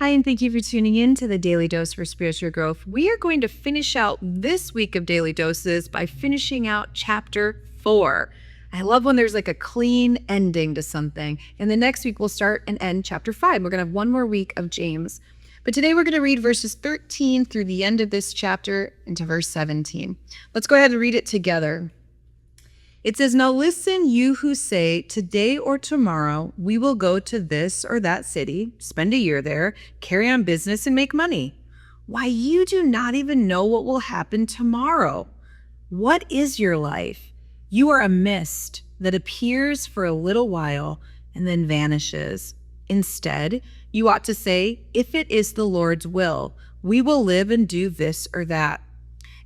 Hi, and thank you for tuning in to the Daily Dose for Spiritual Growth. We are going to finish out this week of Daily Doses by finishing out chapter 4. I love when there's like a clean ending to something. And the next week we'll start and end chapter 5. We're going to have one more week of James. But today we're going to read verses 13 through the end of this chapter into verse 17. Let's go ahead and read it together. It says, "Now listen, you who say, today or tomorrow, we will go to this or that city, spend a year there, carry on business, and make money. Why, you do not even know what will happen tomorrow. What is your life? You are a mist that appears for a little while and then vanishes. Instead, you ought to say, if it is the Lord's will, we will live and do this or that.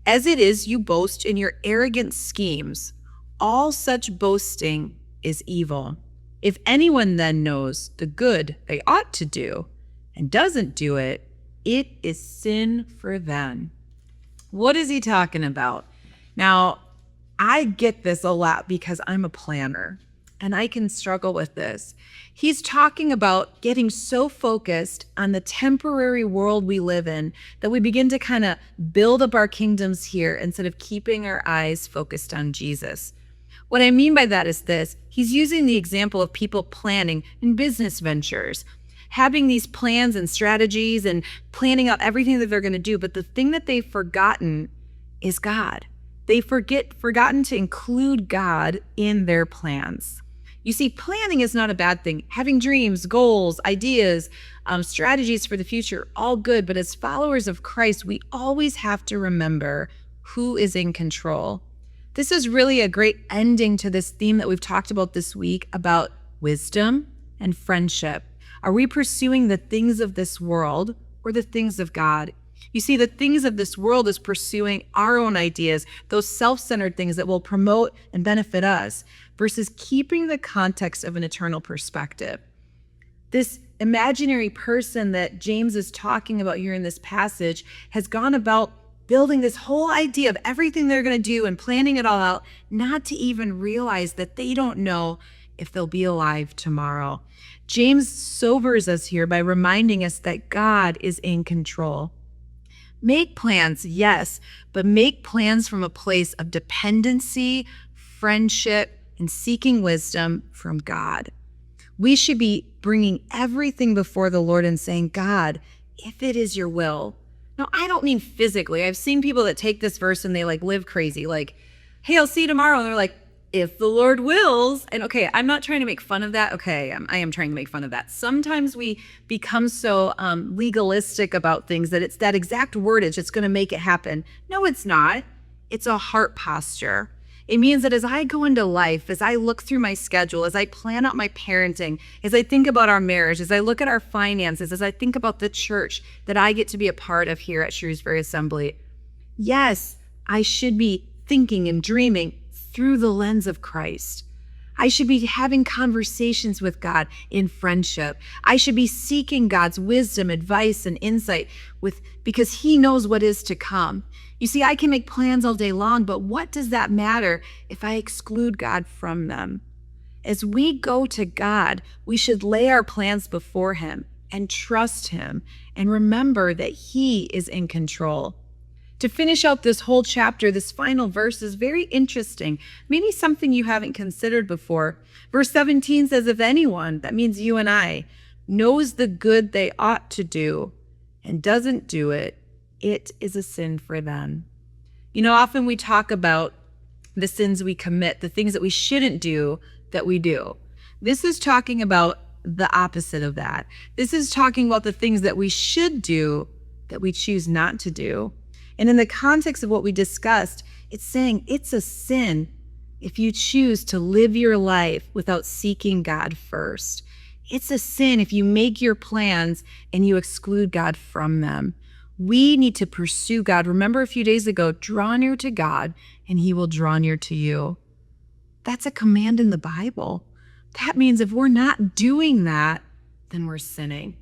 As it is, you boast in your arrogant schemes. All such boasting is evil. If anyone then knows the good they ought to do and doesn't do it, it is sin for them." What is he talking about? Now, I get this a lot because I'm a planner and I can struggle with this. He's talking about getting so focused on the temporary world we live in that we begin to kind of build up our kingdoms here instead of keeping our eyes focused on Jesus. What I mean by that is this: he's using the example of people planning in business ventures, having these plans and strategies and planning out everything that they're going to do. But the thing that they've forgotten is God. They've forgotten to include God in their plans. You see, planning is not a bad thing. Having dreams, goals, ideas, strategies for the future, all good. But as followers of Christ, we always have to remember who is in control. This is really a great ending to this theme that we've talked about this week about wisdom and friendship. Are we pursuing the things of this world or the things of God? You see, the things of this world is pursuing our own ideas, those self-centered things that will promote and benefit us, versus keeping the context of an eternal perspective. This imaginary person that James is talking about here in this passage has gone about building this whole idea of everything they're going to do and planning it all out, not to even realize that they don't know if they'll be alive tomorrow. James sobers us here by reminding us that God is in control. Make plans, yes, but make plans from a place of dependency, friendship, and seeking wisdom from God. We should be bringing everything before the Lord and saying, God, if it is your will. Now, I don't mean physically. I've seen people that take this verse and they live crazy. Like, hey, I'll see you tomorrow. And they're like, if the Lord wills. And okay, I'm not trying to make fun of that. Okay, I am trying to make fun of that. Sometimes we become so legalistic about things that it's that exact wordage that's going to make it happen. No, it's not. It's a heart posture. It means that as I go into life, as I look through my schedule, as I plan out my parenting, as I think about our marriage, as I look at our finances, as I think about the church that I get to be a part of here at Shrewsbury Assembly, yes, I should be thinking and dreaming through the lens of Christ. I should be having conversations with God in friendship. I should be seeking God's wisdom, advice, and insight because He knows what is to come. You see, I can make plans all day long, but what does that matter if I exclude God from them? As we go to God, we should lay our plans before Him and trust Him and remember that He is in control. To finish out this whole chapter, this final verse is very interesting, maybe something you haven't considered before. Verse 17 says, if anyone, that means you and I, knows the good they ought to do and doesn't do it, it is a sin for them. You know, often we talk about the sins we commit, the things that we shouldn't do that we do. This is talking about the opposite of that. This is talking about the things that we should do that we choose not to do. And in the context of what we discussed, it's saying it's a sin if you choose to live your life without seeking God first. It's a sin if you make your plans and you exclude God from them. We need to pursue God. Remember a few days ago, draw near to God and He will draw near to you. That's a command in the Bible. That means if we're not doing that, then we're sinning.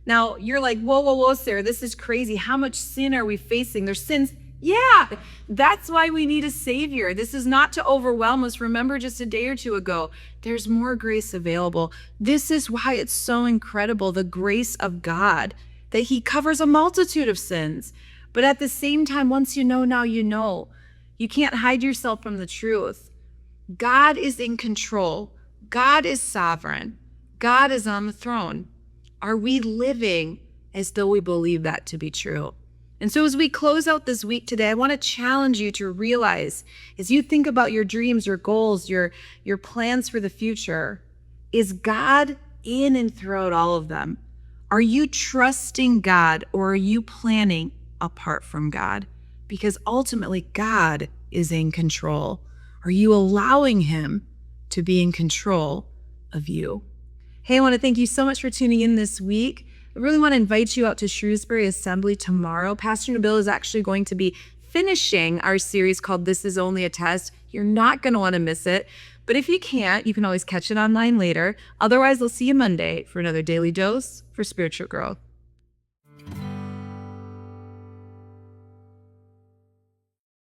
Now, you're like, whoa, Sarah, this is crazy. How much sin are we facing? There's sins. Yeah, that's why we need a Savior. This is not to overwhelm us. Remember just a day or two ago, there's more grace available. This is why it's so incredible, the grace of God. that he covers a multitude of sins. But at the same time, once you know, now you know. You can't hide yourself from the truth. God is in control. God is sovereign. God is on the throne. Are we living as though we believe that to be true? And so as we close out this week today, I want to challenge you to realize, as you think about your dreams, your goals, your plans for the future, is God in and throughout all of them? Are you trusting God, or are you planning apart from God? Because ultimately, God is in control. Are you allowing him to be in control of you? Hey, I want to thank you so much for tuning in this week. I really want to invite you out to Shrewsbury Assembly tomorrow. Pastor Nabil is actually going to be finishing our series called This Is Only a Test. You're not going to want to miss it. But if you can't, you can always catch it online later. Otherwise, I'll see you Monday for another daily dose for spiritual growth.